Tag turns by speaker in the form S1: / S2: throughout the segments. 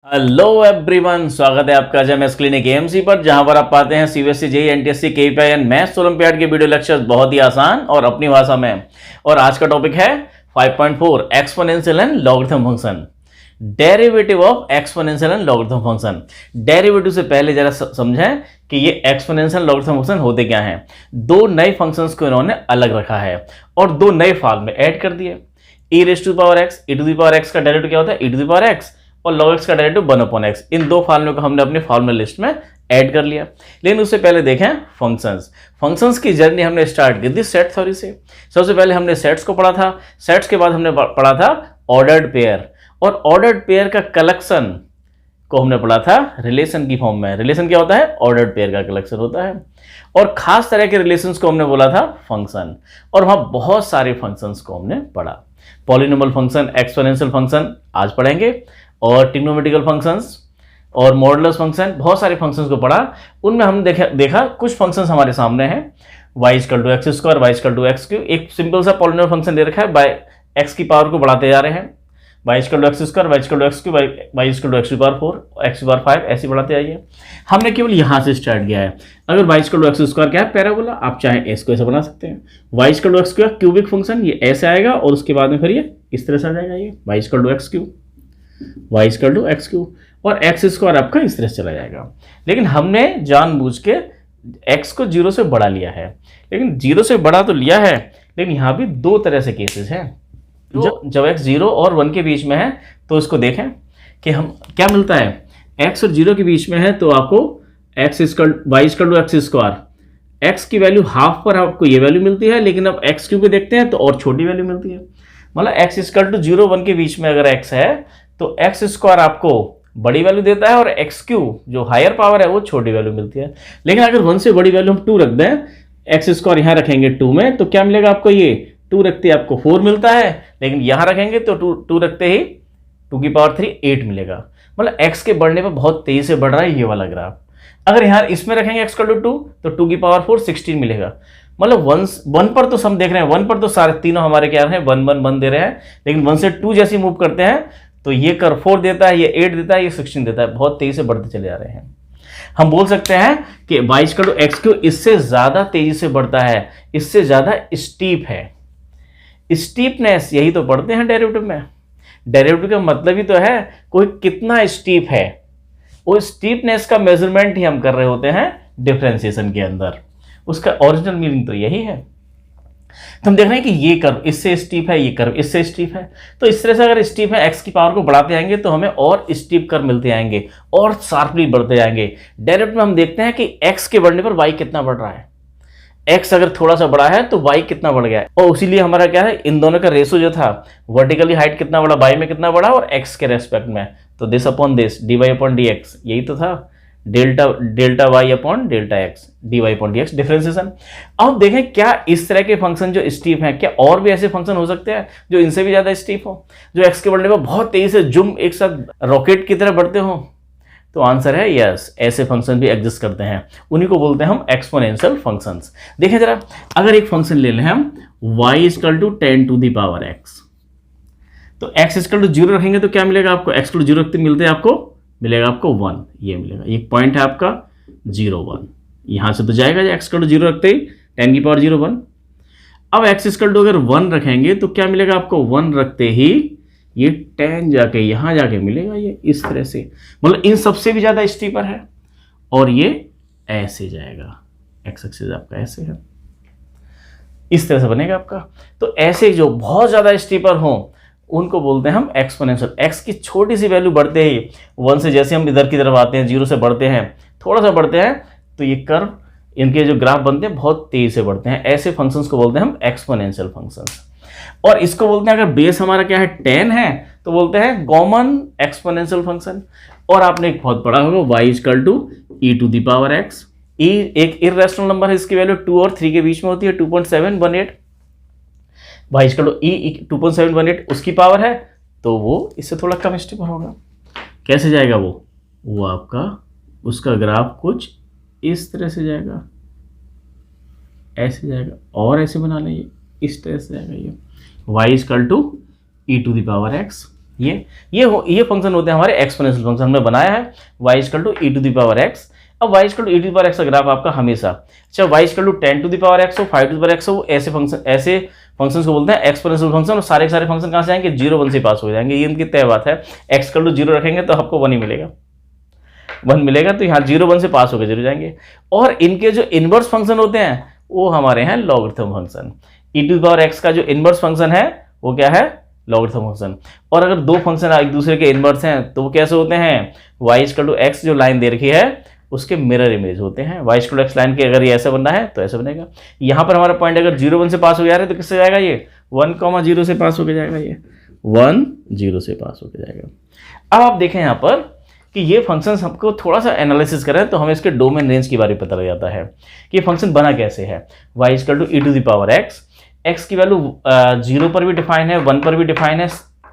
S1: Hello everyone, स्वागत है आपका जेएमएस क्लिनिक एएमसी पर, जहां पर आप पाते हैं CBSE, JEE, NTSC, KVPY and maths Olympiad के वीडियो लेक्चर्स बहुत ही आसान और अपनी भाषा में। और आज का टॉपिक है 5.4 exponential and logarithm function, derivative of exponential and logarithm function. Derivative से पहले जरा समझें कि ये एक्सपोनेंशियल लॉगरिथम फंक्शन होते क्या हैं। दो नए फंक्शंस को इन्होंने अलग रखा है और दो नए फॉर्म में ऐड कर दिए। e raise to power x, e to the power x का डेरिवेटिव क्या होता है? e to the power x, और log x का डेरिवेटिव 1/x। इन दो फार्मूलों को हमने अपने फार्मूला लिस्ट में ऐड कर लिया। लेकिन उससे पहले देखें फंक्शंस की जर्नी हमने स्टार्ट की थी सेट थ्योरी से। सबसे पहले हमने सेट्स को पढ़ा था, सेट्स के बाद हमने पढ़ा था ऑर्डर्ड पेयर, और ऑर्डर्ड पेयर का कलेक्शन को हमने पढ़ा था रिलेशन की फॉर्म में। रिलेशन क्या होता है? ऑर्डर्ड पेयर का कलेक्शन होता है। और खास तरह के रिलेशंस को हमने बोला था फंक्शन, और वहां बहुत सारे फंक्शंस को हमने पढ़ा। पॉलिनोमियल फंक्शन, एक्सपोनेंशियल फंक्शन आज पढ़ेंगे, और ट्रिग्नोमेट्रिकल फंक्शंस और मॉडुलस फंक्शन, बहुत सारे फंक्शंस को पढ़ा। उनमें हम देखा कुछ फंक्शंस हमारे सामने हैं। y equal to x square, y equal to x cube, एक सिंपल सा पॉलिनोमियल फंक्शन दे रखा है, बाय x की पावर को बढ़ाते जा रहे हैं। y equal to x square, y equal to x cube, y equal to x power 4, x power 5, ऐसे बढ़ाते जाइए। हमने केवल यहाँ से स्टार्ट किया है। अगर y equal to x square क्या है? पैराबोला। आप चाहे s को ऐसे बना सकते हैं। y equal to x cube cubic function, ये ऐसे आएगा और उसके बाद में फिर ये इस तरह से आ जाएगा, ये y equal to x cube, y equal to x cube, और एक्स स्क्वायर आपका इस तरह से चला जाएगा। लेकिन हमने जानबूझ के x को 0 से बढ़ा लिया है। लेकिन 0 से बढ़ा तो लिया है, लेकिन यहाँ भी दो तरह से केसेस हैं। जब x 0 और 1 के बीच में है तो इसको देखें कि हम क्या मिलता है। x और 0 के बीच में है तो आपको y equal to x square, x की वैल्यू हाफ पर आपको ये वैल्यू मिलती है। लेकिन अब x क्यूब को देखते हैं तो और छोटी वैल्यू मिलती है। मतलब x इक्वल टू 0, 1 के बीच में अगर x है तो एक्स स्क्वायर आपको बड़ी वैल्यू देता है, और एक्स क्यूब जो हायर पावर है वो छोटी वैल्यू मिलती है। लेकिन अगर 1 से बड़ी वैल्यू हम 2 रख दें, एक्स स्क्वायर यहाँ रखेंगे 2 में, तो क्या मिलेगा आपको? ये 2 रखते आपको 4 मिलता है, लेकिन यहाँ रखेंगे तो 2 रखते ही 2 की पावर 3 8 मिलेगा। मतलब एक्स के बढ़ने पर बहुत तेजी से बढ़ रहा है ये वाला ग्राफ। अगर यहाँ इसमें रखेंगे एक्स इक्वल टू 2 तो 2 की पावर 4 16 मिलेगा। मतलब 1 पर तो हम देख रहे हैं, 1 पर तो सारे तीनों हमारे क्या हैं? 1 1 1 दे रहे हैं। लेकिन 1 से 2 जैसे मूव करते हैं तो ये कर 4 देता है, ये 8 देता है, ये 16 देता है। बहुत तेजी से बढ़ते चले जा रहे हैं। हम बोल सकते हैं कि y equal to x cube इससे ज्यादा तेजी से बढ़ता है, इससे ज्यादा स्टीप है। स्टीपनेस यही तो पढ़ते हैं डेरिवेटिव में। डेरिवेटिव का मतलब ही तो है कोई कितना स्टीप है। वो स्टीपनेस का मेजरमेंट ही हम कर रहे होते हैं डिफरेंशिएशन के अंदर। उसका ओरिजिनल मीनिंग तो यही है। तो हम देख रहे हैं कि ये कर्व इससे स्टीप है, ये कर्व इससे स्टीप है। तो इस तरह से अगर स्टीप है, x की पावर को बढ़ाते जाएंगे तो हमें और स्टीप कर्व मिलते जाएंगे और शार्पली बढ़ते जाएंगे। डायरेक्ट में हम देखते हैं कि x के बढ़ने पर y कितना बढ़ रहा है। x अगर थोड़ा सा बढ़ा है तो y कितना बढ़ गया है, और इसीलिए हमारा क्या है, इन दोनों का रेशो जो था, वर्टिकली हाइट कितना बढ़ा, y में कितना बढ़ा, और x के रेस्पेक्ट में, तो this upon this, dy upon dx, यही तो था delta y upon delta x, dy upon dx differentiation. अब देखें क्या इस तरह के फंक्शन जो स्टीप हैं, क्या और भी ऐसे फंक्शन हो सकते हैं जो इनसे भी ज्यादा स्टीप हो, जो x के बढ़ने पर बहुत तेजी से जुम एक साथ रॉकेट की तरह बढ़ते हो? तो आंसर है यस, ऐसे फंक्शन भी एग्जिस्ट करते हैं। उन्हीं को बोलते हैं हम एक्सपोनेंशियल फंक्शंस। देखें जरा, अगर एक फंक्शन ले लें हम y equal to 10 to the power x, तो x इक्वल टू 0 रखेंगे तो क्या मिलेगा आपको? x इक्वल टू 0 रखते मिलते हैं आपको, मिलेगा आपको 1, ये मिलेगा। ये पॉइंट है आपका 0 1, यहां से तो जाएगा x इक्वल टू 0 रखते ही 10 की पावर 0 1। अब x इक्वल टू अगर 1 रखेंगे तो क्या मिलेगा आपको? 1 रखते ही ये 10 जाके यहां जाके मिलेगा, ये इस तरह से। मतलब इन सबसे भी ज्यादा स्टीपर है, और ये ऐसे जाएगा, x एक्सिस आपका ऐसे है, इस तरह से बनेगा आपका। तो ऐसे जो बहुत ज्यादा स्टीपर हो उनको बोलते हैं हम एक्सपोनेंशियल। x की छोटी सी वैल्यू बढ़ते ही 1 से, जैसे हम इधर की तरफ आते हैं 0 से बढ़ते हैं, थोड़ा सा बढ़ते हैं, तो ये कर्व, इनके जो ग्राफ बनते हैं बहुत तेजी से बढ़ते हैं। ऐसे फंक्शंस को बोलते हैं हम एक्सपोनेंशियल फंक्शंस। और इसको बोलते हैं, अगर बेस हमारा क्या है 10 है तो बोलते हैं कॉमन एक्सपोनेंशियल फंक्शन। और आपने एक बहुत बड़ा होगा y equal to e to the power x। e एक इर्रेशनल नंबर है, इसकी वैल्यू 2 और 3 के बीच में होती है, 2.718। y इक्वल टू e 2.718 उसकी पावर है, तो वो इससे थोड़ा कम स्टेप होगा। कैसे जाएगा वो आपका, उसका ग्राफ कुछ इस तरह से जाएगा, ऐसे जाएगा, और ऐसे बना लेंगे, इस तरह से जाएगा ये y equal to e to the power x। ये फंक्शन होते हैं हमारे एक्सपोनेंशियल फंक्शन, हमने बनाया है y equal to e to the power x। अब y equal to e to the power x का ग्राफ आपका हमेशा, अच्छा y equal to 10 to the power x हो, 5 टू द पावर x हो, ऐसे फंक्शंस को बोलते हैं एक्सपोनेंशियल फंक्शन। और सारे के सारे फंक्शन कहाँ से आएंगे, 0 1 से पास हो जाएंगे, ये इनकी तय बात है। x इक्वल टू 0 रखेंगे तो आपको 1 ही मिलेगा, 1 मिलेगा, तो यहाँ 0 1 से पास होकर 0 जाएंगे। और इनके जो इनवर्स फंक्शन होते हैं वो हमारे हैं logarithm function. e to the power x का जो इनवर्स फंक्शन है वो क्या है, लॉगरिथम फंक्शन। और अगर दो फंक्शन एक दूसरे के इनवर्स हैं तो वो कैसे होते हैं, y इक्वल टू x जो लाइन दे रखी है उसके मिरर इमेज होते हैं। y equal to x line के अगर ये ऐसा बनना है तो ऐसा बनेगा। यहाँ पर हमारा पॉइंट अगर 0 1 से पास हो जा रहा है तो किससे जाएगा, ये 1 0 से पास होकर जाएगा, ये 1 0 से पास होकर जाएगा। अब आप देखें यहाँ पर कि ये फंक्शन हमको थोड़ा सा एनालिसिस करें तो हमें इसके डोमेन रेंज के बारे में पता लग जाता है कि ये फंक्शन बना कैसे है। y equal to e to the power x, x की वैल्यू 0 पर भी डिफाइन है, 1 पर भी डिफाइन है,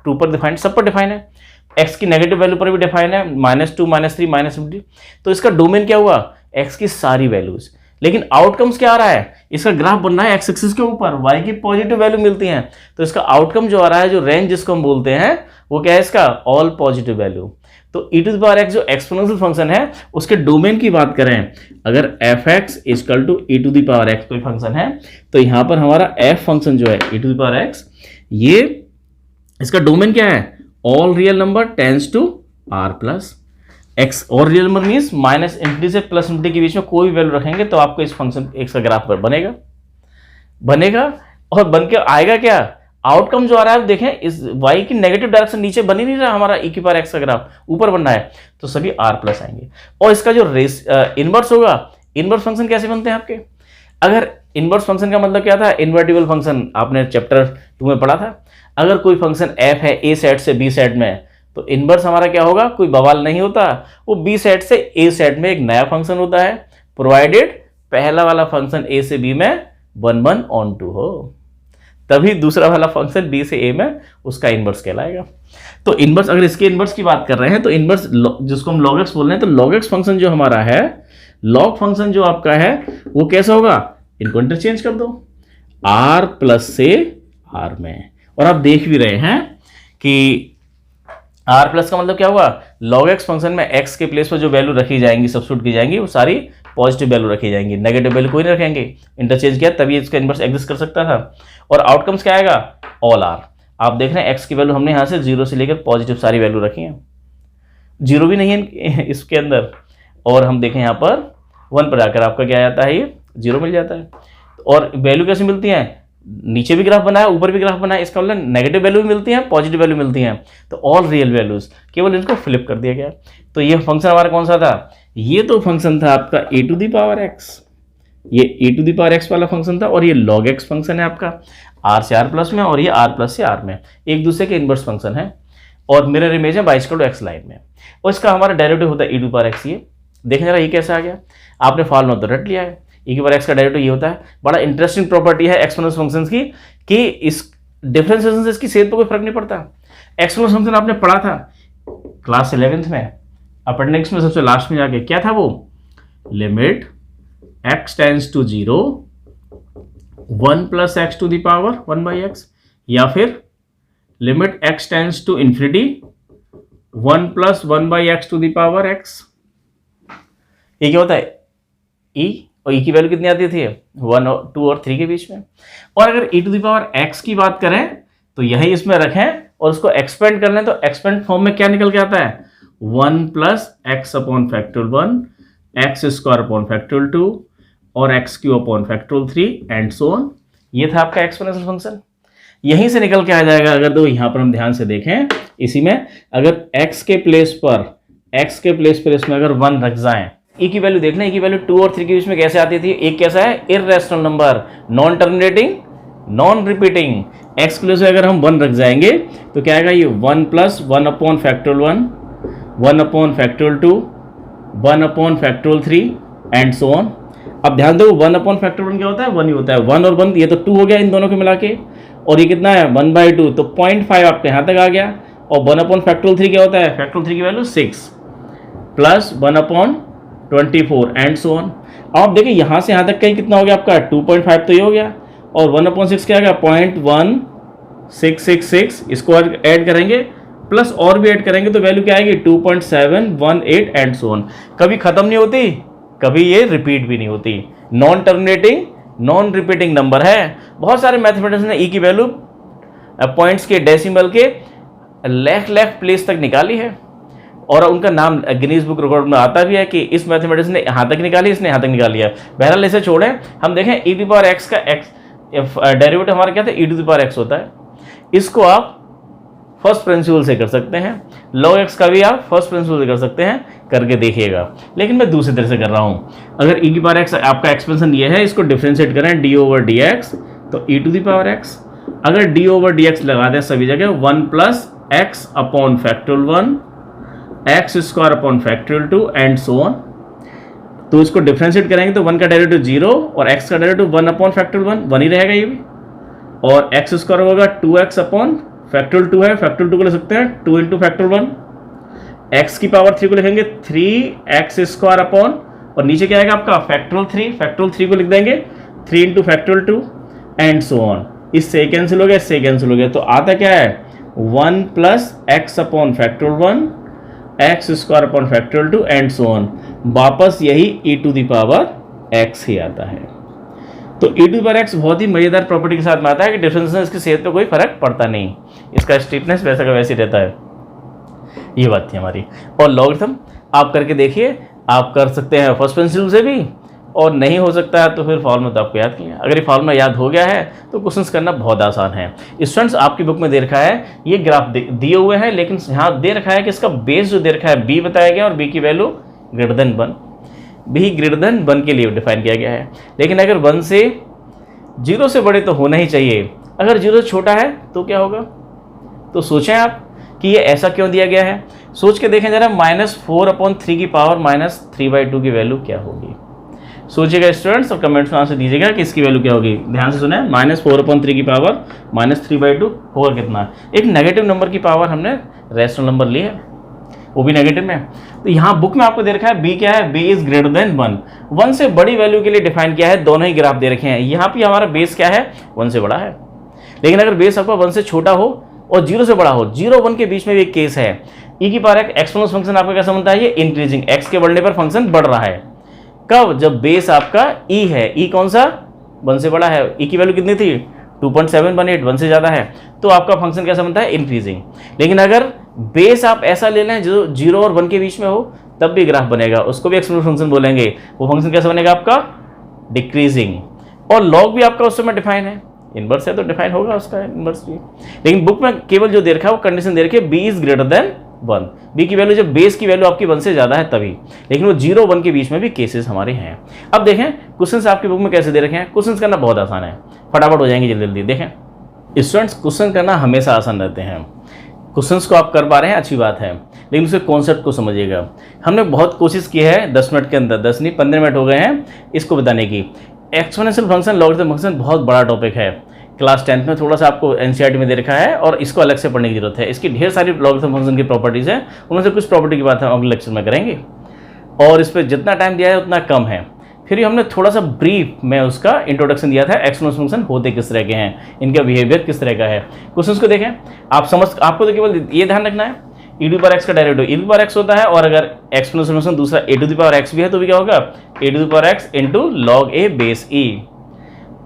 S1: 2 पर डिफाइन, सब पर डिफाइन है। x की नेगेटिव वैल्यू पर भी डिफाइन है, -2 -3 -50। तो इसका डोमेन क्या हुआ, x की सारी वैल्यूज। लेकिन आउटकम्स क्या आ रहा है, इसका ग्राफ बन रहा है एक्स एक्सिस के ऊपर, y की पॉजिटिव वैल्यू मिलती है, तो इसका आउटकम जो आ रहा है, जो रेंज जिसको हम बोलते हैं वो क्या है, इसका ऑल पॉजिटिव वैल्यू। तो e to the power x जो एक्सपोनेंशियल फंक्शन है उसके डोमेन की बात करें, अगर f(x) equal to e to the power x कोई फंक्शन है तो यहां पर हमारा f फंक्शन जो है e to the power x, ये इसका डोमेन क्या है, all real number tends to r plus x। और रियल नंबर मीन्स -∞ से +∞ के बीच में कोई वैल्यू रखेंगे तो आपको इस फंक्शन x का ग्राफ पर बनेगा। और बन के आएगा क्या, आउटकम जो आ रहा है देखें, इस y की नेगेटिव डायरेक्शन नीचे बन ही नहीं रहा, हमारा e की पावर x का ग्राफ ऊपर बन रहा है, तो सभी r प्लस आएंगे। और इसका जो इनवर्स होगा, इनवर्स फंक्शन कैसे बनते हैं आपके, अगर इनवर्स फंक्शन का मतलब क्या था, इन्वर्टिबल फंक्शन आपने चैप्टर 2 में पढ़ा था। अगर कोई फंक्शन f है a सेट से b सेट में, तो इनवर्स हमारा क्या होगा, कोई बवाल नहीं होता, वो b सेट से a सेट में एक नया फंक्शन होता है, प्रोवाइडेड पहला वाला फंक्शन a से b में 1 1 ऑन 2 हो, तभी दूसरा वाला फंक्शन b से a में उसका इनवर्स कहलाएगा। तो इनवर्स, अगर इसके इनवर्स की बात कर रहे हैं तो इनवर्स जिसको हम log x बोल रहे हैं, तो log x फंक्शन जो हमारा है, log फंक्शन जो आपका है वो कैसा होगा, इनको इंटरचेंज कर दो r प्लस से r में। और आप देख भी रहे हैं कि r प्लस का मतलब क्या हुआ, log x फंक्शन में x के प्लेस पर जो वैल्यू रखी जाएंगी, सब्स्टिट्यूट की जाएंगी, वो सारी पॉजिटिव वैल्यू रखी जाएंगी, नेगेटिव वैल्यू कोई नहीं रखेंगे। इंटरचेंज किया तभी इसका इनवर्स एग्जिस्ट कर सकता था। और आउटकम्स क्या आएगा, ऑल आर। आप देख रहे हैं x की वैल्यू हमने यहाँ से 0 से लेकर पॉजिटिव सारी वैल्यू रखी है, 0 भी नहीं है इसके अंदर। और हम देखें यहाँ पर 1 पर आकर आपका क्या आता है, ये 0 मिल जाता है। और वैल्यू कैसे मिलती है, नीचे भी ग्राफ बनाया, ऊपर भी ग्राफ बनाया, इसका मतलब नेगेटिव वैल्यू भी मिलती है, पॉजिटिव वैल्यू मिलती है, तो ऑल रियल वैल्यूज, केवल इनको फ्लिप कर दिया गया। तो ये फंक्शन हमारा कौन सा था, ये तो फंक्शन था आपका e to the power x, ये e to the power x वाला फंक्शन था। और ये log x फंक्शन है आपका r से r प्लस में, और ये r प्लस से r में, एक दूसरे के इनवर्स फंक्शन है। और मिरर इमेज है y equal to x line में, और इसका हमारा डेरिवेटिव होता है e to the power x। ये देखें जरा, ये कैसे आ गया, आपने फॉर्मूला तो रट लिया है, e की पावर x का डेरिवेटिव ये होता है। बड़ा इंटरेस्टिंग प्रॉपर्टी है एक्सपोनेंशियल फंक्शंस की कि इस डिफरेंशिएशन से इसकी सेहत पर कोई फर्क नहीं पड़ता। एक्सपोनेंशियल फंक्शन आपने पढ़ा था क्लास 11th में, अपेंडिक्स में सबसे लास्ट में जाके, क्या था वो, limit x tends to 0 1 plus x to the power 1 by x, या फिर limit x tends to infinity 1 plus 1 by x to the power x। ये क्या होता है, e, और e की वैल्यू कितनी आती थी, 1 और 2 और 3 के बीच में। और अगर e to the power x की बात करें तो यही इसमें रखें और उसको एक्सपेंड कर लें, तो एक्सपेंड फॉर्म में क्या निकल के आता है, 1 plus x upon factorial 1, x square upon factorial 2, और x Q upon factorial 3 and so on. ये था आपका एक्सपोनेंशियल फंक्शन, यहीं से निकल के आ जाएगा। अगर तो यहाँ पर हम ध्यान से देखें, इसी में अगर x के प्लेस पर इसमें अगर 1 रख जाएं, e की वैल्यू देखना, e की वैल्यू 2 और 3 के बीच में कैसे आती थी, एक कैसा है, irrational number, non terminating, non repeating. x के प्लेस में अगर हम 1 रख जाएंगे तो क्या आएगा, ये 1 plus 1 upon factorial 1, 1 upon factorial 2, 1 upon factorial 3 and so on. अब ध्यान दो, 1 अपॉन फैक्टोरियल 1 क्या होता है, 1 ही होता है, 1 और 1 ये तो 2 हो गया इन दोनों को मिला के, और ये कितना है 1/2, तो 0.5 आपके यहाँ तक आ गया। और 1 अपॉन फैक्टोरियल 3 क्या होता है, फैक्टोरियल 3 की value 6 plus 1 upon 24 and so on. आप देखिए यहाँ से यहाँ तक कहीं कितना हो गया आपका, 2.5 तो ये हो गया, और 1/6 क्या आ गया, 0.1666, इसको ऐड करेंगे प्लस और भी ऐड करेंगे तो वैल्यू क्या आएगी 2.718 एंड सो ऑन। कभी खत्म नहीं होती, कभी ये रिपीट भी नहीं होती, non terminating non repeating number है। बहुत सारे मैथमेटिक्स ने ई की वैल्यू पॉइंट्स के डेसिमल के लाख प्लेस तक निकाली है और उनका नाम गिनीज बुक रिकॉर्ड में आता भी है कि इस मैथमेटिक्स ने यहाँ तक निकाली, इसने यहाँ तक निकाली है। बहरहाल इसे छोड़ें, हम देखें e to the power x का एक्स डेरिवेटिव हमारा क्या था, ई टू द पावर एक्स होता है। इसको आप फर्स्ट प्रिंसिपल से कर सकते हैं, log x का भी आप फर्स्ट प्रिंसिपल से कर सकते हैं, करके देखिएगा। लेकिन मैं दूसरी तरह से कर रहा हूँ। अगर e की पावर x आपका एक्सपेंशन ये है, इसको डिफरेंशिएट करें d ओवर डी एक्स, तो e to the power x। अगर d ओवर डी एक्स लगा दें सभी जगह 1 plus x upon factorial 1, x square upon factorial 2 and so on. तो इसको डिफरेंशिएट करेंगे तो 1 का डेरिवेटिव 0 और x का डेरिवेटिव 1 अपॉन फैक्टोरियल 1 ही रहेगा ये भी, और एक्स स्क्वायर होगा 2x अपॉन फैक्टोरियल 2 है, फैक्टोरियल 2 को लिख सकते हैं 2 इंटू फैक्टोरियल 1। एक्स की पावर 3 को लिखेंगे 3x स्क्वायर अपॉन, और नीचे क्या आएगा आपका फैक्टोरियल 3 को लिख देंगे 3 into factorial 2 and so on. इससे कैंसिल हो गया, इससे कैंसिल हो गया, तो आता क्या है 1 plus x upon factorial 1, x square upon factorial 2 and so on. वापस यही e to the power x ही आता है। तो e to the power x बहुत ही मजेदार प्रॉपर्टी के साथ में आता है कि डिफरेंस से इसकी सेहत पे कोई फर्क पड़ता नहीं, इसका स्टीफनेस वैसा का वैसे रहता है। ये बात थी हमारी। और लॉगरिथम आप करके देखिए, आप कर सकते हैं फर्स्ट प्रिंसिपल से भी, और नहीं हो सकता है तो फिर फॉर्मूला तो आपको याद किया। अगर ये फॉर्मूला याद हो गया है तो क्वेश्चंस करना बहुत आसान है। स्टूडेंट्स आपकी बुक में दे रखा है ये ग्राफ दिए हुए हैं, लेकिन यहाँ दे रखा है कि इसका बेस जो दे रखा है b बताया गया, और b की value greater than 1, b greater than 1 के लिए डिफाइन किया गया है। लेकिन अगर 1 से 0 से बड़े तो होना ही चाहिए, अगर 0 से छोटा है तो क्या होगा। तो सोचें आप कि ये ऐसा क्यों दिया गया है, सोच के देखें जरा। -4/3 की पावर -3/2 की वैल्यू क्या होगी, सोचिएगा स्टूडेंट्स, और कमेंट्स में आंसर दीजिएगा कि इसकी वैल्यू क्या होगी। ध्यान से सुने, -4/3 की पावर -3/2 होगा कितना। एक नेगेटिव नंबर की पावर हमने रेशनल नंबर ली है, वो भी नेगेटिव में। तो यहाँ बुक में आपको दे रखा है b क्या है, b इज ग्रेटर देन 1 से बड़ी वैल्यू के लिए डिफाइन किया है। दोनों ही ग्राफ दे रखे हैं। यहाँ पे हमारा बेस क्या है, 1 से बड़ा है। लेकिन अगर बेस आपका 1 से छोटा हो और 0 से बड़ा हो, 0-1 के बीच में भी एक केस है। e की पावर एक्सपोनेंशियल फंक्शन आपका कैसा बनता है, ये इंक्रीजिंग, x के बढ़ने पर फंक्शन बढ़ रहा है। कब, जब बेस आपका e है, e कौन सा 1 से बड़ा है। e की वैल्यू कितनी थी 2.718, 1 से ज़्यादा है, तो आपका फंक्शन कैसा बनता है, इंक्रीजिंग। लेकिन अगर बेस आप ऐसा ले लें जो 0 और 1 के बीच में हो, तब भी ग्राफ बनेगा, उसको भी एक्सपोनेंशियल फंक्शन बोलेंगे। वो फंक्शन कैसा बनेगा आपका, डिक्रीजिंग। और लॉग भी आपका उस समय डिफाइन है, इनवर्स है तो डिफाइन होगा उसका इनवर्स भी। लेकिन बुक में केवल जो दे रखा है वो कंडीशन दे रखी है b is greater than 1, b की वैल्यू जब बेस की वैल्यू आपकी 1 से ज़्यादा है तभी। लेकिन वो 0-1 के बीच में भी केसेस हमारे हैं। अब देखें क्वेश्चंस आपकी बुक में कैसे दे रखे हैं। क्वेश्चंस करना बहुत आसान है, फटाफट हो जाएंगे जल्दी जल्दी। देखें स्टूडेंट्स, क्वेश्चन करना हमेशा आसान रहते हैं। क्वेश्चंस को आप कर पा रहे हैं, अच्छी बात है, लेकिन उसके कॉन्सेप्ट को समझिएगा। हमने बहुत कोशिश की है 10 मिनट के अंदर, 10 नहीं 15 मिनट हो गए हैं इसको बताने की। एक्सपोनेंशियल फंक्शन, लॉगरिथम फंक्शन बहुत बड़ा टॉपिक है। क्लास 10th में थोड़ा सा आपको एनसीईआरटी में दे रखा है और इसको अलग से पढ़ने की जरूरत है। इसकी ढेर सारी लॉगरिथम फंक्शन की प्रॉपर्टीज़ हैं, उनमें से कुछ प्रॉपर्टी की बात हम अगले लेक्चर में करेंगे, और इस पर जितना टाइम दिया है उतना कम है। फिर हमने थोड़ा सा ब्रीफ में उसका इंट्रोडक्शन दिया था, एक्सपोनेंशियल फंक्शन होते किस तरह के हैं, इनका बिहेवियर किस तरह का है। क्वेश्चंस को देखें, आपको तो केवल ये ध्यान रखना है e टू पावर x का derivative e to power x होता है, और अगर एक्सपोनेंशियल फंक्शन दूसरा a टू पावर x भी है तो भी क्या होगा, a to power x into log a base e।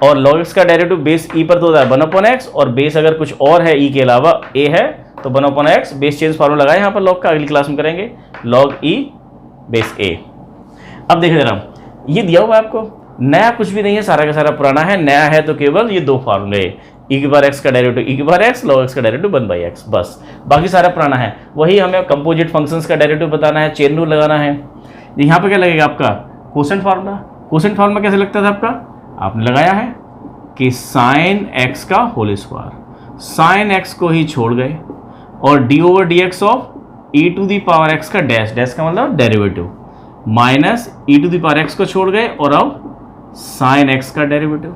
S1: और log x का डेरिवेटिव बेस e पर तो होता है 1/x, और बेस अगर कुछ और है e के अलावा a है तो 1/x। बेस चेंज फार्मूला लगाए यहाँ पर log का, अगली क्लास में करेंगे, log e बेस a। अब देखिए जरा, ये दिया हुआ है आपको, नया कुछ भी नहीं है, सारा का सारा पुराना है। नया है तो केवल ये 2 फार्मूले, e की पावर x का डेरिवेटिव e की पावर x, log x का डेरिवेटिव 1/x, बस। बाकी सारा पुराना है। वही हमें कंपोजिट फंक्शंस का डेरिवेटिव बताना है, चेन रूल लगाना है। यहाँ पे क्या लगेगा आपका, कोसेंट फार्मूला। कोसेंट फार्मूला कैसे लगता था आपका, आपने लगाया है कि साइन x का होल स्क्वायर, साइन x को ही छोड़ गए, और d over d x of e to the power x का डैश, डैश का मतलब derivative, minus e to the power x को छोड़ गए, और अब साइन x का डेरिवेटिव।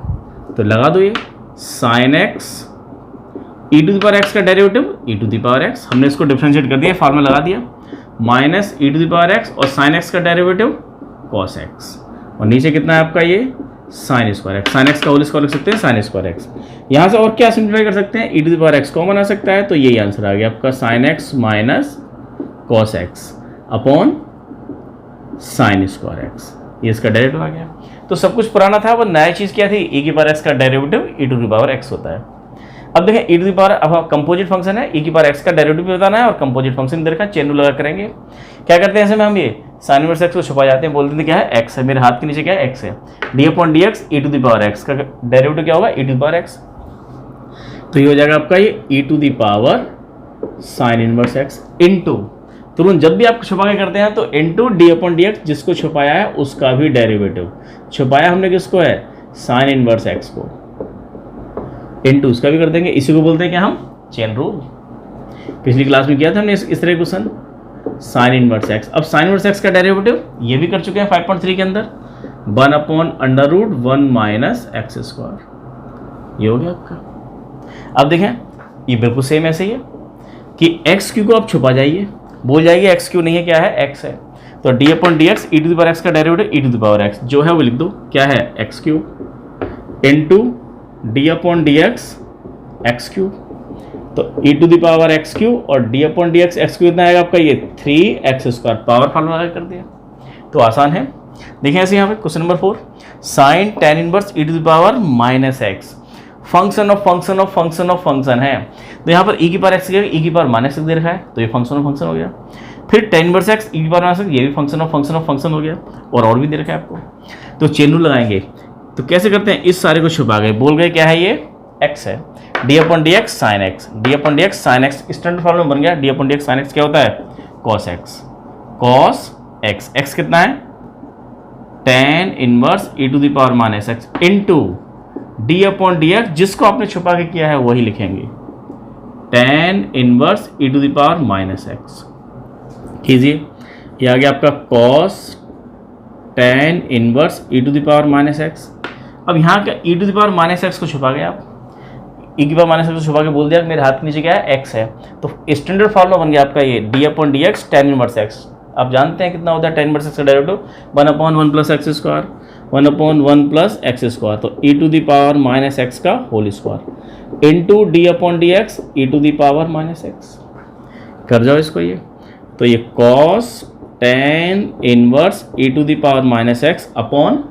S1: तो लगा दो ये sine x, e to the power x का derivative e to the power x, हमने इसको डिफरेंशिएट कर दिया, फार्मूला लगा दिया, minus e to the power x और साइन x का डेरिवेटिव cos x, और नीचे कितना है आपका ये sine square x, sine x का होल स्क्वायर लिख सकते हैं साइन स्क्वायर एक्स। यहाँ से और क्या सिंप्लीफाई कर सकते हैं, E to the power X common आ सकता है, तो यही आंसर आ गया आपका sine X minus cos X upon sine square X, ये इसका डेरिवेटिव आ गया। तो सब कुछ पुराना था, वो नया चीज़ क्या थी, ई की पावर एक्स का derivative e to the power x होता है। अब देखें ई टू द पावर, अब कंपोजिट फंक्शन है, ई की पावर एक्स का डेरिवेटिव भी बताना है और कंपोजिट फंक्शन भी देखा, चेन रूल लगा करेंगे। क्या करते हैं ऐसे में हम, ये साइन इनवर्स एक्स को छुपा जाते हैं, बोलते हैं क्या है, एक्स है, मेरे हाथ के नीचे क्या है, एक्स है, d upon d x e to the power x का डेरिवेटिव क्या होगा, e to the power x. तो ये हो जाएगा आपका ये e to the power sine inverse x into, तुरंत जब भी आप छुपा के करते हैं तो into d upon d x, जिसको छुपाया है उसका भी डेरिवेटिव, छुपाया हमने किसको है, साइन इनवर्स एक्स को, इनटू उसका भी कर देंगे। इसी को बोलते हैं क्या हम, चेन रूल। पिछली क्लास में किया था हमने इस तरह क्वेश्चन, साइन इनवर्स एक्स। अब साइन इनवर्स एक्स का डेरिवेटिव ये भी कर चुके हैं 5.3 के अंदर, 1 upon under root 1 minus x square, ये हो गया आपका। अब देखें ये बिल्कुल सेम ऐसे ही है कि एक्स क्यू को आप छुपा जाइए, बोल जाइए एक्स क्यू नहीं है, क्या है, एक्स है, तो d upon d x e to the power x का derivative e to the power x जो है वो लिख दो, क्या है, x cube into d upon d x x cube, तो e to the power x cube और d upon d x x cube कितना आएगा आपका, ये 3x स्क्वायर, पावर फॉर्मूला कर दिया। तो आसान है, देखिए ऐसे यहाँ पे question number 4, sine tan inverse e to the power minus x, function of function of function of function है, तो यहाँ पर ई की पावर एक्स की ई की पावर माइनस एक्स दे रखा है, तो ये फंक्शन ऑफ फंक्शन हो गया। फिर टेन इनवर्स एक्स ई की पावर माइनस एक्स, ये भी function of function of function हो गया, और भी दे रखा है आपको। तो चेन रूल लगाएंगे, तो कैसे करते हैं, इस सारे को छुपा गए, बोल गए क्या है, ये एक्स है, d upon d x sine x, d upon d x sine x, standard formula बन गया, d upon d x sine x क्या होता है, cos x, cos x, x कितना है, tan inverse e to the power minus x into d upon d x, जिसको आपने छुपा के किया है वही लिखेंगे, tan inverse e to the power minus x. कीजिए, ये आ गया आपका cos tan inverse e to the power minus x. अब यहाँ का e to the power minus x को छुपा गया आप, ई की पावर माइनस एक्स को छुपा के बोल दिया मेरे हाथ के नीचे क्या है, एक्स है, तो स्टैंडर्ड फॉर्मूला बन गया आपका ये d upon d x tan inverse x. आप जानते हैं कितना होता है टेन इनवर्स एक्स का derivative, 1 upon 1 plus x square, 1 upon 1 plus x square, तो e to the power minus x का whole square into d upon d x e to the power minus x. कर जाओ इसको, ये तो ये cos tan inverse e to the power minus x upon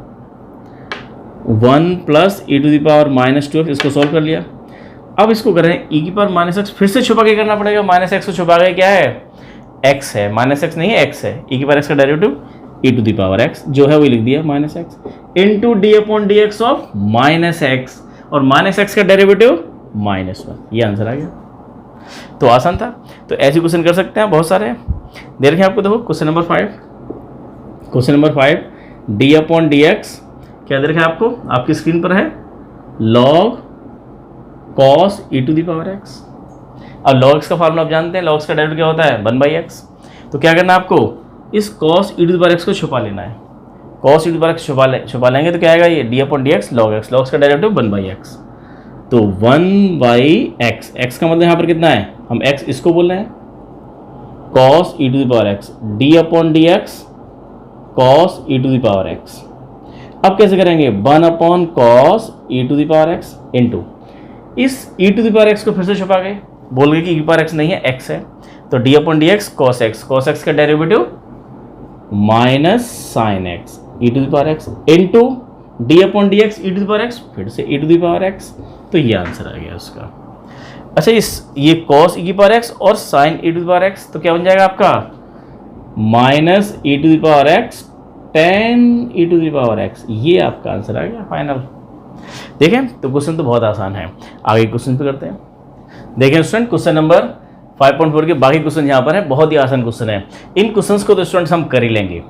S1: 1 plus e to the power minus 2x, इसको solve कर लिया। अब इसको करें ई की पावर माइनस एक्स, फिर से छुपा के करना पड़ेगा, माइनस एक्स को छुपा के क्या है, एक्स है, माइनस एक्स नहीं है, एक्स है, ई की पावर एक्स का derivative e to the power x जो है वो लिख दिया minus x into d upon d x of minus x, और माइनस एक्स का डेरिवेटिव -1, ये आंसर आ गया। तो आसान था, तो ऐसे क्वेश्चन कर सकते हैं बहुत सारे। दे रखे आपको, देखो question number 5, question number 5 d upon d x क्या दे रखा है आपको, आपकी स्क्रीन पर है, log cos e to the power x. अब लॉग एक्स का फार्मूला आप जानते हैं, लॉग एक्स का डेरिवेटिव क्या होता है, 1/x। तो क्या करना है आपको, इस cos e to the power x को छुपा लेना है, cos e to the power x छुपा लेंगे तो क्या आएगा, ये d upon d x log x, log x का डेरिवेटिव 1/x, तो 1/x, x का मतलब यहाँ पर कितना है, हम x इसको बोल रहे हैं, cos e to the power x d upon d x cos e to the power x. अब कैसे करेंगे, 1 upon cos e to the power x into इस e to the power x को फिर से छुपा गए, बोल गए कि ई पावर एक्स नहीं है, एक्स है, तो d upon d x cos x का derivative minus sine x e to the power x into d upon d x e to the power x, फिर से e to the power x, तो ये answer आ गया उसका। अच्छा, ये कॉस ई की पावर एक्स और sine e to the power x, तो क्या बन जाएगा आपका, minus e to the power x tan e to the power x, ये आपका आंसर आ गया फाइनल। देखें, तो क्वेश्चन तो बहुत आसान है, आगे क्वेश्चन पे करते हैं। देखें स्टूडेंट, क्वेश्चन नंबर 5.4 के बाकी क्वेश्चन यहाँ पर है, बहुत ही आसान क्वेश्चन है। इन क्वेश्चंस को तो स्टूडेंट्स हम कर ही लेंगे,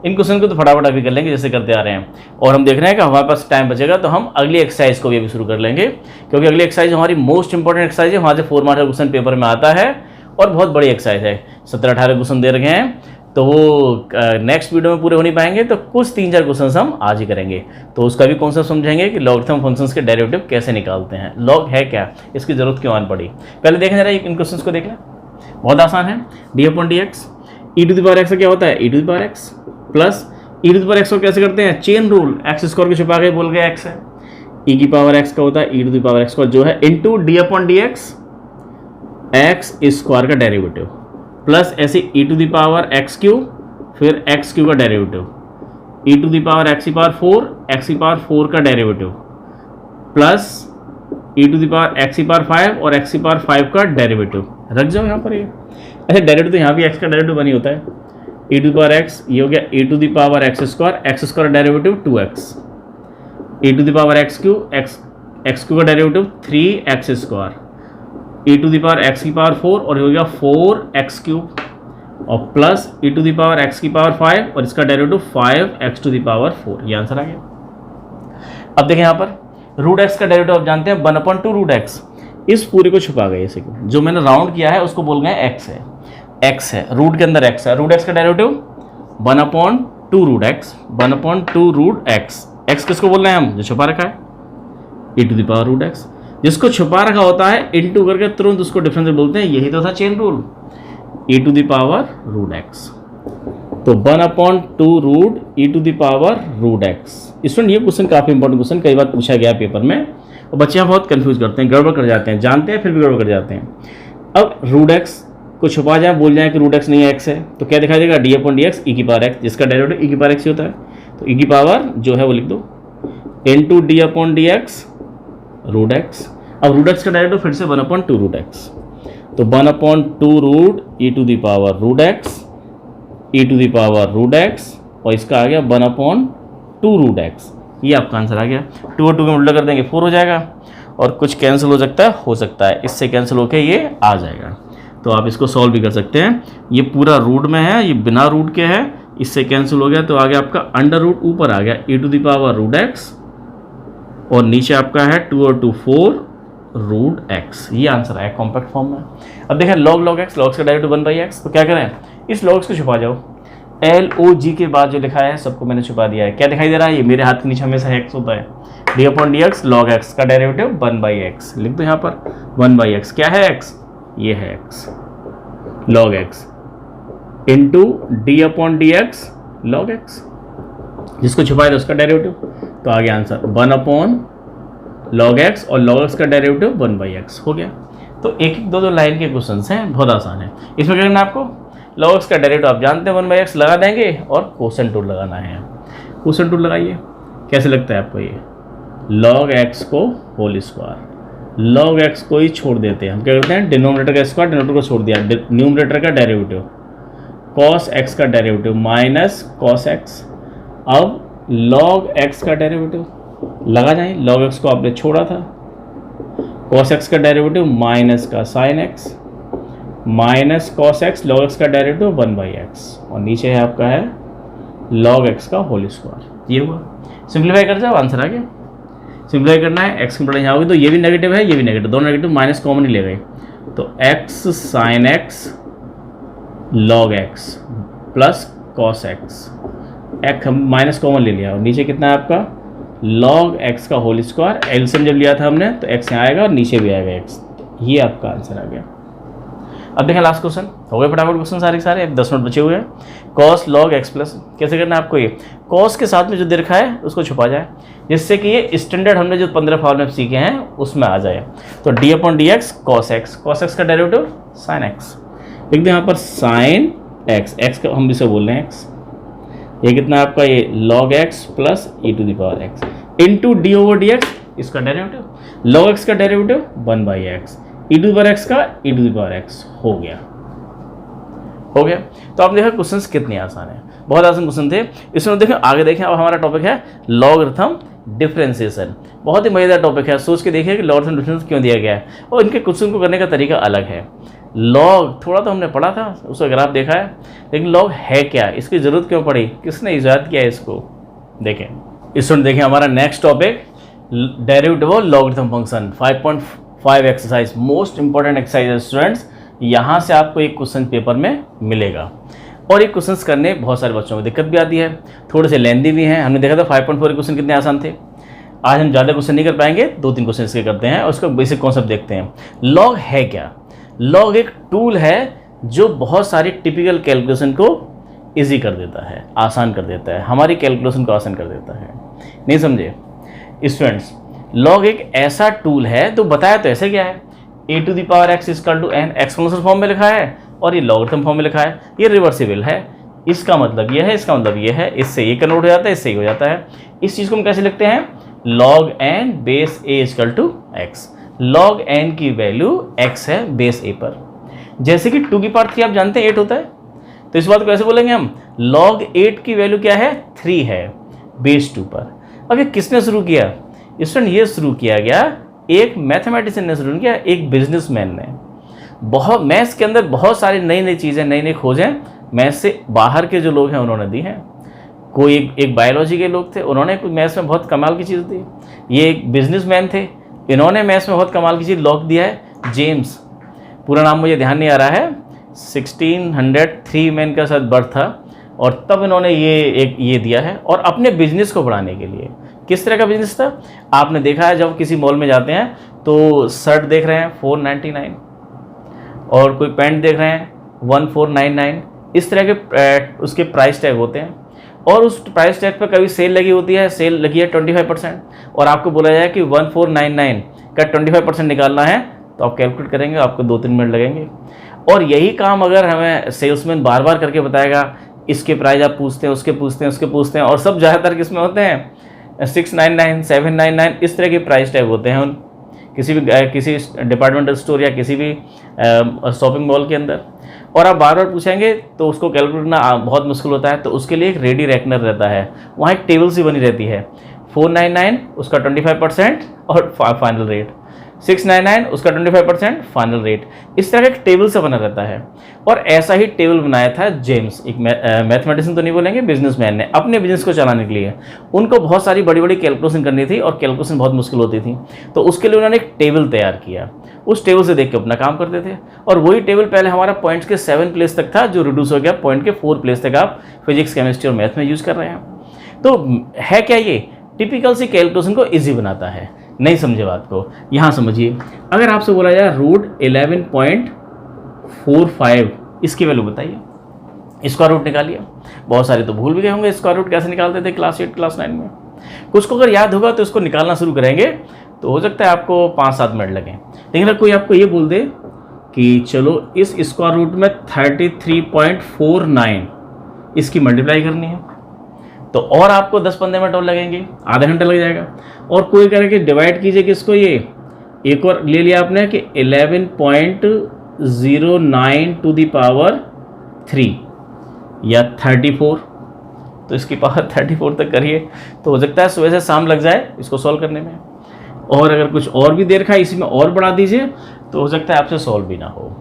S1: इन क्वेश्चन को तो फटाफट अभी कर लेंगे जैसे करते आ रहे हैं, और हम देख रहे हैं कि हमारे पास टाइम बचेगा तो हम अगली एक्सरसाइज को भी अभी शुरू कर लेंगे, क्योंकि अगली एक्सरसाइज हमारी मोस्ट इंपॉर्टेंट एक्सरसाइज है, वहाँ से 4 मार्क्स का क्वेश्चन पेपर में आता है और बहुत बड़ी एक्सरसाइज है, 17-18 क्वेश्चन दे रखे हैं, तो वो नेक्स्ट वीडियो में पूरे हो नहीं पाएंगे, तो कुछ 3-4 क्वेश्चन हम आज ही करेंगे। तो उसका भी कॉन्सेप्ट समझेंगे कि लॉगरिथम फंक्शंस के डेरिवेटिव कैसे निकालते हैं, लॉग है क्या, इसकी जरूरत क्यों आन पड़ी। पहले देखें जरा इन क्वेश्चंस को देख लें, बहुत आसान है। D upon d x e to the power x क्या होता है, e to the power x plus e to the power x को कैसे करते हैं, चेन रूल, एक्स स्क्वायर को छुपा के बोल गया एक्स है, ई की पावर एक्स का होता है e to the power x का जो है into d upon d x, x square का डेरिवेटिव, प्लस ऐसे e to the power x cube, फिर एक्स क्यू का derivative, e to the power x की पावर 4, एक्स की पावर 4 का derivative, plus e to the power x की power 5 और x की पावर 5 का डेरिवेटिव। रख जाओ यहाँ पर ये ऐसे डेरिवेटिव, तो यहाँ भी एक्स का डेरिवेटिव बनी होता है, e to the power x, ये हो गया e to the power x square derivative 2x, e to the power x cube का derivative 3x square, e to the power x की पावर 4 और ये हो गया 4x क्यूब, और plus e to the power x की power 5 और इसका derivative 5x to the power 4। ये आंसर आ गया। अब देखें यहाँ पर रूट एक्स का डेरिवेटिव आप जानते हैं 1/2 रूट एक्स, इस पूरे को छुपा गए, इसे जो मैंने राउंड किया है उसको बोल गए एक्स है, रूट के अंदर एक्स है, रूट एक्स का derivative 1/2 root x, 1/2 root x, x किसको बोल रहे हैं हम, जो छुपा रखा है e to the power root x, जिसको छुपा रखा होता है इनटू करके तुरंत उसको डिफरेंस बोलते हैं, यही तो था chain rule, e to the power root x. तो 1/2 root e to the power root x. Student ये क्वेश्चन काफ़ी इंपॉर्टेंट क्वेश्चन, कई बार पूछा गया पेपर में और बच्चे यहाँ बहुत कंफ्यूज करते हैं, गड़बड़ कर जाते हैं, जानते हैं फिर भी गड़बड़ कर जाते हैं। अब रूट एक्स को छुपा जाए, बोल जाए कि रूट एक्स नहीं है एक्स है, तो क्या दिखाई देगा, डी अपॉन डी एक्स ई की पावर एक्स, जिसका डेरिवेटिव ई की पावर एक्स ही होता है, तो ई की पावर जो है वो लिख दो into d upon d x root x. अब रूट एक्स का डेरिवेटिव फिर से 1/2 रूट एक्स, तो 1/2 root e to the power root x, e to the power root x, और इसका आ गया 1/2 रूट एक्स। ये आपका आंसर आ गया। 2 और 2 का मल्टीप्लाई कर देंगे 4 हो जाएगा, और कुछ कैंसिल हो सकता है, इससे कैंसिल होकर ये आ जाएगा। तो आप इसको सॉल्व भी कर सकते हैं। ये पूरा रूट में है, ये बिना रूट के है, इससे कैंसिल हो गया, तो आ गया आपका अंडर रूट, ऊपर आ गया e to the power root x, और नीचे आपका है 2 और 2 4 रूट एक्स। ये आंसर आया कॉम्पैक्ट फॉर्म में। अब देखें लॉग एक्स, लॉग का डायरेक्टिव 1/x, तो क्या करें, इस लॉग्स को छुपा जाओ, LOG के बाद जो लिखा है सबको मैंने छुपा दिया है। क्या दिखाई दे रहा है, ये मेरे हाथ के नीचे हमेशा x होता है, d upon d x, log x का डेरिवेटिव 1/x, लिख दो यहाँ पर 1/x। क्या है x, ये है x, log x into d upon d x log x, जिसको छुपाया था उसका डेरिवेटिव, तो आ गया आंसर 1/log x, और log x का डेरिवेटिव 1/x हो गया। तो एक एक दो लाइन के क्वेश्चन हैं, बहुत आसान है। इसमें क्या करना है आपको, log x का डेरिवेटिव आप जानते हैं 1/x लगा देंगे, और कोसेंट रूल लगाना है। कोसेंट रूल लगाइए, कैसे लगता है आपको ये, log x को होल स्क्वायर, log x को ही छोड़ देते हैं हम, क्या करते हैं डिनोमिनेटर का स्क्वायर, डिनोमिनेटर को छोड़ दिया, न्यूमरेटर का डेरिवेटिव cos x का डेरिवेटिव माइनस cos x, अब log x का डेरिवेटिव लगा जाए, log x को आपने छोड़ा था, cos x का डेरिवेटिव माइनस का sin x, minus cos x, log x का डेरिवेटिव 1/x, और नीचे है आपका है log x का होल स्क्वायर। ये हुआ, सिंप्लीफाई कर जाओ, आंसर आ गया। सिंप्लीफाई करना है, x की बड़ा यहाँ होगी, तो ये भी नेगेटिव है, ये भी नेगेटिव, दोनों नेगेटिव, माइनस कॉमन ही ले गए, तो x sin x log x plus cos x, x हम माइनस कॉमन ले लिया, और नीचे कितना है आपका log x का होल स्क्वायर, एलसीएम जब लिया था हमने तो x यहाँ आएगा और नीचे भी आएगा x। ये आपका आंसर आ गया। अब देखें लास्ट क्वेश्चन, हो गए फटाफट क्वेश्चन सारे 10 मिनट बचे हुए हैं। cos log x प्लस, कैसे करना है आपको, ये cos के साथ में जो दे रखा है उसको छुपा जाए, जिससे कि ये स्टैंडर्ड हमने जो 15 फॉर्मूले सीखे हैं उसमें आ जाए। तो d upon d x cos x का डेरिवेटिव sin x, लिख दो यहाँ पर sin x, x का हम इसे बोल रहे हैं x, ये कितना आपका ये log x plus e to the power x into d over d x, इसका डेरिवेटिव, log x का derivative 1/x, e to the power x का e to the power x हो गया। तो आपने देखा क्वेश्चंस कितने आसान है, बहुत आसान क्वेश्चन थे। इसमें देखें आगे देखें, अब हमारा टॉपिक है लॉगरिथम डिफरेंशिएशन। बहुत ही मजेदार टॉपिक है, सोच के देखिए कि लॉगरिथम डिफरेंशिएशन क्यों दिया गया है, और इनके क्वेश्चन को करने का तरीका अलग है। लॉग थोड़ा तो हमने पढ़ा था, उसका ग्राफ देखा है, लेकिन लॉग है क्या, इसकी ज़रूरत क्यों पड़ी, किसने ईजाद किया है इसको, देखें। स्टूडेंट देखिए हमारा next topic derivative of logarithm function 5.5 exercise, most important exercise है स्टूडेंट्स। यहाँ से आपको एक क्वेश्चन पेपर में मिलेगा, और ये क्वेश्चंस करने बहुत सारे बच्चों को दिक्कत भी आती है, थोड़े से लेंदी भी हैं। हमने देखा था 5.4 क्वेश्चन कितने आसान थे। आज हम ज़्यादा क्वेश्चन नहीं कर पाएंगे, 2-3 क्वेश्चन इसके करते हैं और उसका बेसिक कॉन्सेप्ट देखते हैं। लॉग है क्या, लॉग एक टूल है जो बहुत सारी टिपिकल कैलकुलेशन को इजी कर देता है, आसान कर देता है, हमारी कैलकुलेशन को आसान कर देता है। नहीं समझे स्टूडेंट्स? लॉग एक ऐसा टूल है, तो बताया तो ऐसे क्या है, a to the power x equal to n exponential form में लिखा है और ये लॉगरिथम फॉर्म में लिखा है, ये रिवर्सिबल है। इसका मतलब ये है, इसका मतलब ये है, इससे ये कन्वर्ट हो जाता है, इससे ये हो जाता है। इस चीज़ को हम कैसे लिखते हैं, log n base a equal to x। log n की वैल्यू x है बेस a पर। जैसे कि 2 की पावर 3 आप जानते हैं 8 होता है, तो इस बात को ऐसे बोलेंगे हम, log 8 की वैल्यू क्या है, 3 है बेस 2 पर। अब ये किसने शुरू किया स्टूडेंट? ये शुरू किया गया एक मैथमेटिशियन ने शुरू किया, एक बिजनेसमैन ने। बहुत मैथ्स के अंदर बहुत सारी नई नई चीज़ें, नई नई खोजें मैथ्स से बाहर के जो लोग हैं उन्होंने दी हैं। कोई एक बायोलॉजी के लोग थे, उन्होंने कुछ मैथ्स में बहुत कमाल की चीज़ दी। ये एक बिजनेसमैन थे, इन्होंने मैथ्स में बहुत कमाल की चीज़ लॉग दिया है। जेम्स, पूरा नाम मुझे ध्यान नहीं आ रहा है, 1603 में इनका शायद बर्थ था, और तब इन्होंने ये दिया है, और अपने बिजनेस को बढ़ाने के लिए। किस तरह का बिजनेस था? आपने देखा है जब किसी मॉल में जाते हैं तो शर्ट देख रहे हैं 499 और कोई पैंट देख रहे हैं 1499, इस तरह के उसके प्राइस टैग होते हैं, और उस प्राइस टैग पर कभी सेल लगी होती है, सेल लगी है 25%, और आपको बोला जाए कि 1499 का 25% निकालना है, तो आप कैलकुलेट करेंगे, आपको 2-3 मिनट लगेंगे। और यही काम अगर हमें सेल्समैन बार बार करके बताएगा, इसके प्राइस आप पूछते हैं, उसके पूछते हैं, उसके पूछते हैं, और सब ज़्यादातर किसमें होते हैं, 699, 799, इस तरह के प्राइस टैग होते हैं उन किसी डिपार्टमेंटल स्टोर या किसी भी शॉपिंग मॉल के अंदर। और आप बार बार पूछेंगे तो उसको कैलकुलेट करना बहुत मुश्किल होता है, तो उसके लिए एक रेडी रेकनर रहता है, वहाँ एक टेबल सी बनी रहती है, 499 उसका 25% और फाइनल रेट, 699 उसका 25% फाइनल रेट, इस तरह का एक टेबल से बना रहता है। और ऐसा ही टेबल बनाया था जेम्स, एक मैथमेटिशियन तो नहीं बोलेंगे, बिजनेसमैन ने, अपने बिजनेस को चलाने के लिए। उनको बहुत सारी बड़ी बड़ी कैलकुलेशन करनी थी और कैलकुलेशन बहुत मुश्किल होती थी, तो उसके लिए उन्होंने एक टेबल तैयार किया। उस टेबल से देख के अपना काम करते थे, और वही टेबल पहले हमारा पॉइंट्स के 7 प्लेस तक था, जो रिड्यूस हो गया पॉइंट के 4 प्लेस तक आप फिजिक्स, केमिस्ट्री और मैथ में यूज़ कर रहे हैं। तो है क्या ये, टिपिकल सी कैलकुलेशन को ईजी बनाता है। नहीं समझे बात को, यहाँ समझिए। अगर आपसे बोला जाए रूट 11.45, इसकी वैल्यू बताइए, स्क्वायर रूट निकालिए। बहुत सारे तो भूल भी गए होंगे स्क्वायर रूट कैसे निकालते थे क्लास 8 क्लास 9 में। कुछ को अगर याद होगा तो इसको निकालना शुरू करेंगे तो हो सकता है आपको 5-7 मिनट लगें। लेकिन अगर कोई आपको ये बोल दे कि चलो इस स्क्वायर रूट में 33.49 इसकी मल्टीप्लाई करनी है, तो और आपको 10-15 मिनट और लगेंगे, आधा घंटा लग जाएगा। और कोई कह रहा है कि डिवाइड कीजिए किसको, ये एक और ले लिया आपने कि 11.09 टू द पावर 3 या 34, तो इसकी पावर 34 तक करिए, तो हो सकता है सुबह से शाम लग जाए इसको सॉल्व करने में। और अगर कुछ और भी देर खाए इसी में और बढ़ा दीजिए, तो हो सकता है आपसे सॉल्व भी ना हो।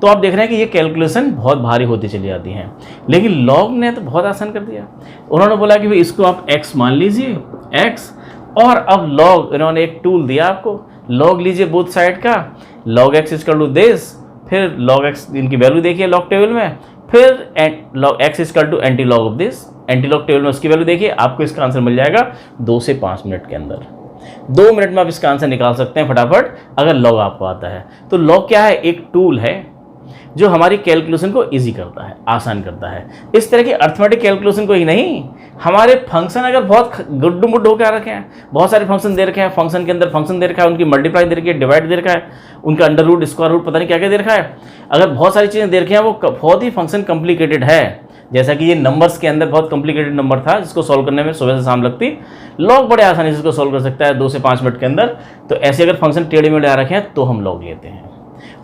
S1: तो आप देख रहे हैं कि ये कैलकुलेशन बहुत भारी होती चली जाती हैं, लेकिन लॉग ने तो बहुत आसान कर दिया। उन्होंने बोला कि भाई इसको आप x मान लीजिए, x, और अब लॉग, इन्होंने एक टूल दिया आपको, लॉग लीजिए बोथ साइड का, log x equal to this, फिर log x इनकी वैल्यू देखिए लॉग टेबल में, फिर log x equal to antilog of this, antilog table में उसकी वैल्यू देखिए, आपको इसका आंसर मिल जाएगा 2 से 5 मिनट के अंदर। 2 मिनट में आप इसका आंसर निकाल सकते हैं फटाफट, अगर लॉग आपको आता है। तो लॉग क्या है, एक टूल है जो हमारी कैलकुलेशन को इजी करता है, आसान करता है। इस तरह की अर्थमेटिक कैलकुलेशन को ही नहीं, हमारे फंक्शन अगर बहुत गुड्डू मुड्डू होकर रखे हैं, बहुत सारे फंक्शन दे रखे हैं, फंक्शन के अंदर फंक्शन दे रखा है, उनकी मल्टीप्लाई दे रखी है, डिवाइड दे रखा है, उनका अंडर रूट, स्क्वायर रूट, पता नहीं क्या क्या दे रखा है। अगर बहुत सारी चीज़ें दे रखी हैं, वो बहुत ही फंक्शन कॉम्प्लिकेटेड है। जैसा कि ये नंबर्स के अंदर बहुत कॉम्प्लिकेटेड नंबर था जिसको सॉल्व करने में सुबह से शाम लगती, लॉग बड़े आसानी से इसको सॉल्व कर सकता है 2 से 5 मिनट के अंदर। तो ऐसे अगर फंक्शन टेढ़े मेढ़े आ रखे हैं तो हम लॉग लेते हैं।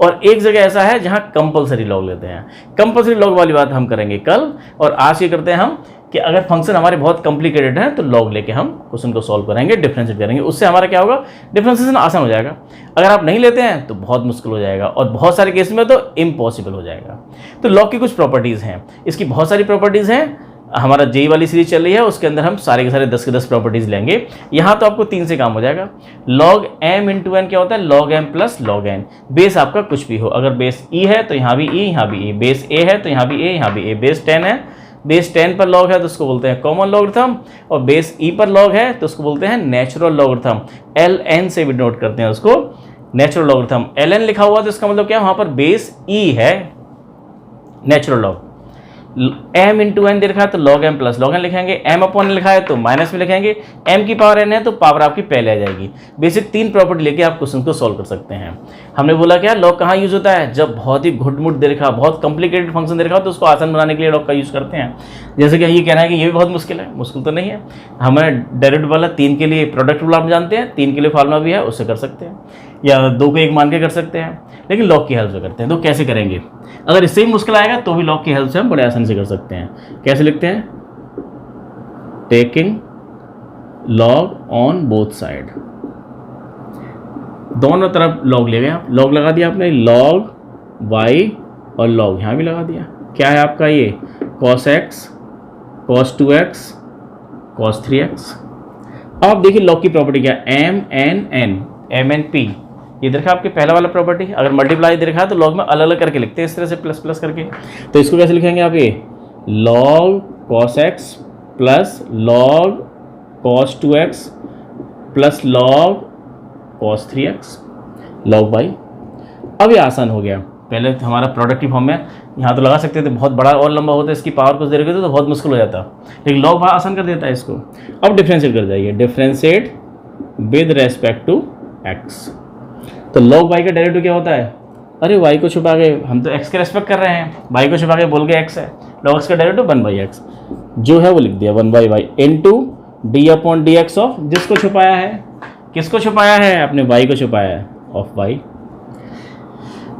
S1: और एक जगह ऐसा है जहां कंपलसरी लॉग लेते हैं। कंपलसरी लॉग वाली बात हम करेंगे कल। और आज ये करते हैं हम कि अगर फंक्शन हमारे बहुत कॉम्प्लिकेटेड है तो लॉग लेके हम क्वेश्चन को सॉल्व करेंगे, डिफरेंशिएट करेंगे। उससे हमारा क्या होगा, डिफरेंशिएशन आसान हो जाएगा। अगर आप नहीं लेते हैं तो बहुत मुश्किल हो जाएगा, और बहुत सारे केस में तो इम्पॉसिबल हो जाएगा। तो लॉग की कुछ प्रॉपर्टीज़ हैं, इसकी बहुत सारी प्रॉपर्टीज़ हैं। हमारा जेई वाली सीरीज चल रही है, उसके अंदर हम सारे के सारे 10 के 10 प्रॉपर्टीज लेंगे। यहाँ तो आपको 3 से काम हो जाएगा। log m इंटू एन क्या होता है, log m plus log n। Base आपका कुछ भी हो, अगर बेस e है तो यहाँ भी e, यहाँ भी e, बेस a है तो यहाँ भी a, यहाँ भी a, बेस 10 है, बेस 10 पर log है तो उसको बोलते हैं कॉमन लॉगरिथम, और बेस e पर log है तो उसको बोलते हैं नेचुरल लॉगरिथम। ln से भी नोट करते हैं उसको, नेचुरल लॉगरिथम। ln लिखा हुआ तो इसका मतलब क्या है, वहाँ पर बेस e है, natural log. m into n दे रखा है तो log m plus log n लिखेंगे, m अपॉन लिखा है तो माइनस में लिखेंगे, m की पावर n है तो पावर आपकी पहले आ जाएगी। बेसिक 3 प्रॉपर्टी लेके आप क्वेश्चन को सॉल्व कर सकते हैं। हमने बोला क्या, लॉग कहाँ यूज होता है, जब बहुत ही घुटमुट दे रखा, बहुत कॉम्प्लिकेटेड फंक्शन दे रखा तो उसको आसान बनाने के लिए लॉग का यूज करते हैं। जैसे कि ये कहना है कि ये भी बहुत मुश्किल है, मुश्किल तो नहीं है। हमें डेरिवेटिव वाला 3 के लिए प्रोडक्ट रूल आप जानते हैं, 3 के लिए फार्मूला भी है, उससे कर सकते हैं, या 2 को 1 मान के कर सकते हैं, लेकिन लॉग की हेल्प से करते हैं। तो कैसे करेंगे, अगर इससे ही मुश्किल आएगा तो भी लॉग की हेल्प से हम बड़े आसानी से कर सकते हैं। कैसे लिखते हैं, taking log on both side, दोनों तरफ लॉग ले गए आप, लॉग लगा दिया आपने, लॉग y और लॉग यहाँ भी लगा दिया। क्या है आपका ये, cos x cos 2x cos 3x। अब देखिए लॉग की प्रॉपर्टी क्या, m n p, ये देखा आपके पहला वाला प्रॉपर्टी। अगर मल्टीप्लाई दे रखा है तो लॉग में अलग अलग करके लिखते हैं, इस तरह से प्लस प्लस करके। तो इसको कैसे लिखेंगे आप, ये log cos x plus log cos 2x plus log cos 3x log y। अब ये आसान हो गया, पहले तो हमारा प्रोडक्ट की फॉर्म में यहाँ तो लगा सकते थे, बहुत बड़ा और लंबा होता है, इसकी पावर कुछ दे रखी तो बहुत मुश्किल हो जाता, लेकिन लॉग बहुत आसान कर देता है इसको। अब डिफ्रेंशिएट कर जाइए, differentiate with respect to x। तो log y का डेरिवेटिव क्या होता है, अरे y को छुपा के, हम तो x के रेस्पेक्ट कर रहे हैं, y को छुपा के बोल के x है, log x का डेरिवेटिव 1/x जो है वो लिख दिया 1/y into d upon d x of, जिसको छुपाया है, किसको छुपाया है, अपने y को छुपाया है, ऑफ y।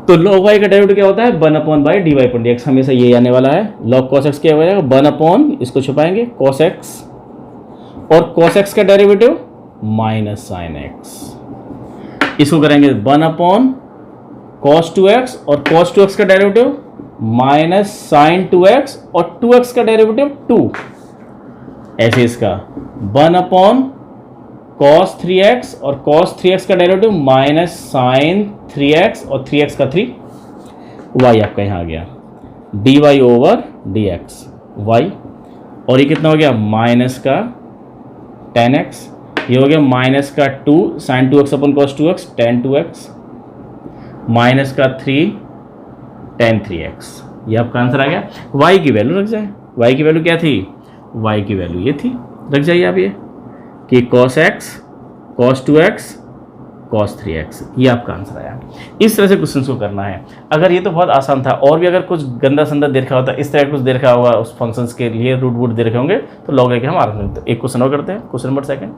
S1: तो log y का डेरिवेटिव क्या होता है, 1/y dy अपॉन dx, हमेशा ये आने वाला है। log cos x क्या हो जाएगा, 1/, इसको छुपाएंगे cos x, और cos x का डेरिवेटिव माइनस sin x, इसको करेंगे 1/, cos 2x, और cos 2x का डेरिवेटिव माइनस sin 2x, और 2x का डेरिवेटिव 2, ऐसे इसका 1/, cos 3x, और cos 3x का डेरिवेटिव माइनस sin 3x, और 3x का 3, y आपका यहाँ आ गया dy ओवर dx y, और ये कितना हो गया, माइनस का 10x, ये हो गया माइनस का 2 sin 2x अपन cos 2x tan 2x, minus का 3 tan 3x, ये आपका आंसर आ गया। y की वैल्यू रख जाए, y की वैल्यू क्या थी, y की वैल्यू ये थी, रख जाइए आप ये कि cos x cos 2x cos 3x, ये आपका आंसर आया। इस तरह से क्वेश्चन को करना है। अगर ये तो बहुत आसान था, और भी अगर कुछ गंदा संदा दे रखा होता, इस तरह कुछ दे रखा होगा उस फंक्शंस के लिए रूट वूट दे रखे होंगे, तो लॉग लेके हम आराम से। एक क्वेश्चन और करते हैं, क्वेश्चन नंबर 2।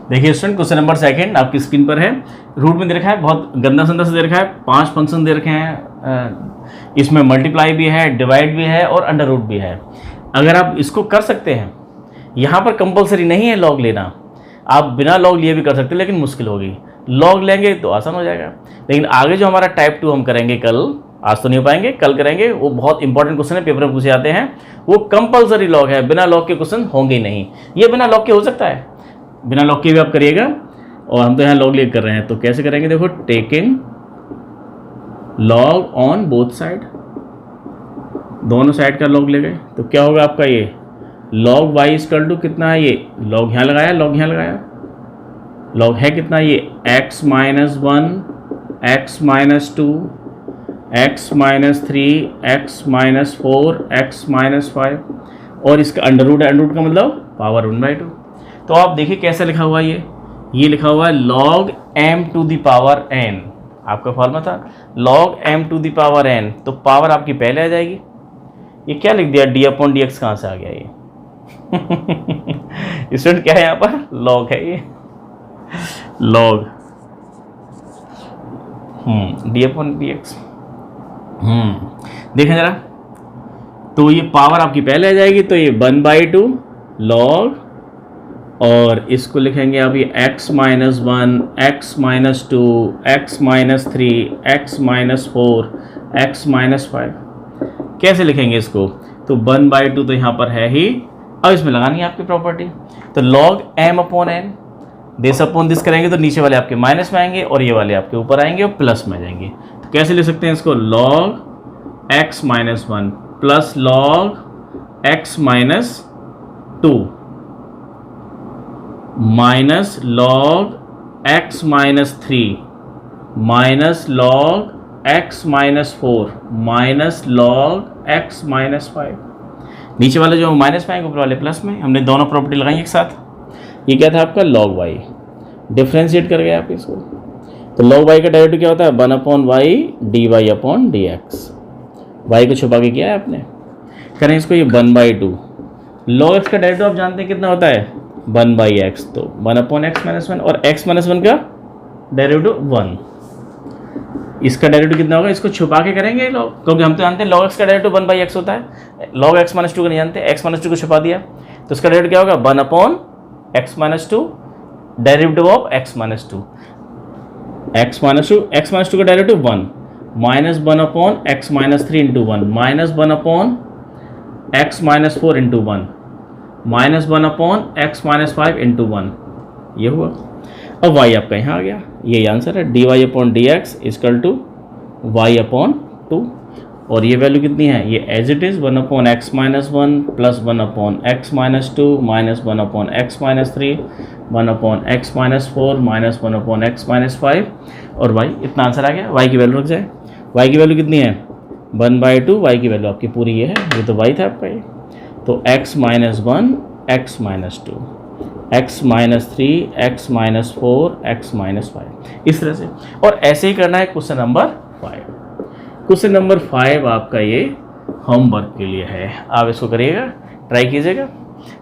S1: देखिए स्टूडेंट, क्वेश्चन नंबर 2 आपकी स्क्रीन पर है। रूट में दे रखा है, बहुत गंदा संदा से दे रखा है, 5 फंक्शन दे रखे हैं, इसमें मल्टीप्लाई भी है, डिवाइड भी है, और अंडर रूट भी है। अगर आप इसको कर सकते हैं, यहाँ पर कंपलसरी नहीं है लॉग लेना, आप बिना लॉग लिए भी कर सकते हैं, लेकिन मुश्किल होगी। लॉग लेंगे तो आसान हो जाएगा, लेकिन आगे जो हमारा टाइप 2 हम करेंगे कल, आज तो नहीं हो पाएंगे, कल करेंगे, वो बहुत इंपॉर्टेंट क्वेश्चन है, पेपर में पूछे जाते हैं, वो कंपलसरी लॉग है, बिना लॉग के क्वेश्चन होंगे ही नहीं। ये बिना लॉग के हो सकता है, बिना लॉग के भी आप करिएगा, और हम तो यहाँ लॉग लेकर कर रहे हैं, तो कैसे करेंगे, देखो taking log on both side, दोनों साइड का लॉग ले गए, तो क्या होगा आपका ये log y इक्वल टू कितना है, ये log यहाँ लगाया, log यहाँ लगाया, log है कितना, ये x minus 1 x minus 2 x minus 3 x minus 4 x minus 5, और इसका अंडर रूट है, अंडर रूट का मतलब पावर 1/2। तो आप देखिए कैसे लिखा हुआ है, ये लिखा हुआ है log m to the power n, आपका फॉर्मूला था log m to the power n, तो पावर आपकी पहले आ जाएगी। ये क्या लिख दिया, d अपॉन डी एक्स कहाँ से आ गया ये स्टूडेंट क्या है यहाँ पर, लॉग है ये, log D upon d x. देखें जरा, तो ये पावर आपकी पहले आ जाएगी, तो ये 1/2 लॉग, और इसको लिखेंगे आप ये x minus 1 x minus 2 x minus 3 x minus 4 x minus 5। कैसे लिखेंगे इसको, तो 1/2 तो यहाँ पर है ही, अब इसमें लगानी है आपकी प्रॉपर्टी, तो log m upon n, this upon this करेंगे तो नीचे वाले आपके माइनस में आएंगे, और ये वाले आपके ऊपर आएंगे और प्लस में जाएंगे। तो कैसे लिख सकते हैं इसको, log x minus 1 plus log x minus 2 minus log x minus 3 minus log x minus 4 minus log x minus 5। नीचे वाले जो माइनस में आएंगे ऊपर वाले प्लस में, हमने दोनों प्रॉपर्टी लगाई एक साथ। ये क्या था आपका log y, डिफ्रेंशिएट कर गए आप इसको, तो log y का डेरिवेटिव क्या होता है 1/y dy/dx। y को छुपा के किया है आपने, करें इसको ये 1/2। log x का डेरिवेटिव आप जानते हैं कितना होता है 1/x, तो 1/x - 1 और x - 1 का डेरिवेटिव 1। इसका डेरिवेटिव कितना होगा, इसको छुपा के करेंगे log, क्योंकि हम तो जानते हैं log x का डेरिवेटिव 1/x होता है। log x - 2 को नहीं जानते, x - 2 को छुपा दिया तो इसका डेरिवेटिव क्या होगा 1/x - 2 derivative of x - 2। x - 2 का डेरिवेटिव 1 -1/x - 3 × 1 -1/x - 4 × 1 -1/x - 5 × 1, ये हुआ। अब y आपका यहाँ आ गया, ये आंसर है dy/dx = y/2। और ये वैल्यू कितनी है, ये as it is 1/x - 1 + 1/x - 2 - 1/x - 3 1/x - 4 -1/x - 5 और y, इतना आंसर आ गया। y की वैल्यू रख जाए, y की वैल्यू कितनी है 1/2, y की वैल्यू आपकी पूरी ये है, ये तो y था आपका ये। तो x - 1 x - 2 x - 3 x - 4 x - 5, इस तरह से। और ऐसे ही करना है क्वेश्चन नंबर 5। क्वेश्चन नंबर 5 आपका ये होमवर्क के लिए है, आप इसको करिएगा, ट्राई कीजिएगा,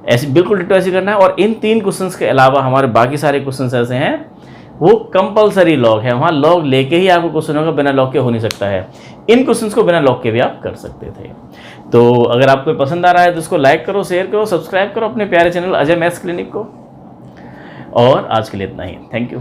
S1: ऐसे बिल्कुल डिटो ऐसे करना है। और इन 3 क्वेश्चंस के अलावा हमारे बाकी सारे क्वेश्चंस ऐसे हैं वो कंपलसरी लॉग है, वहाँ लॉग लेके ही आपको क्वेश्चन होगा, बिना लॉग के हो नहीं सकता है। इन क्वेश्चंस को बिना लॉग के भी आप कर सकते थे। तो अगर आपको पसंद आ रहा है तो इसको लाइक करो, शेयर करो, सब्सक्राइब करो अपने प्यारे चैनल अजय मैथ्स क्लिनिक को। और आज के लिए इतना ही, थैंक यू।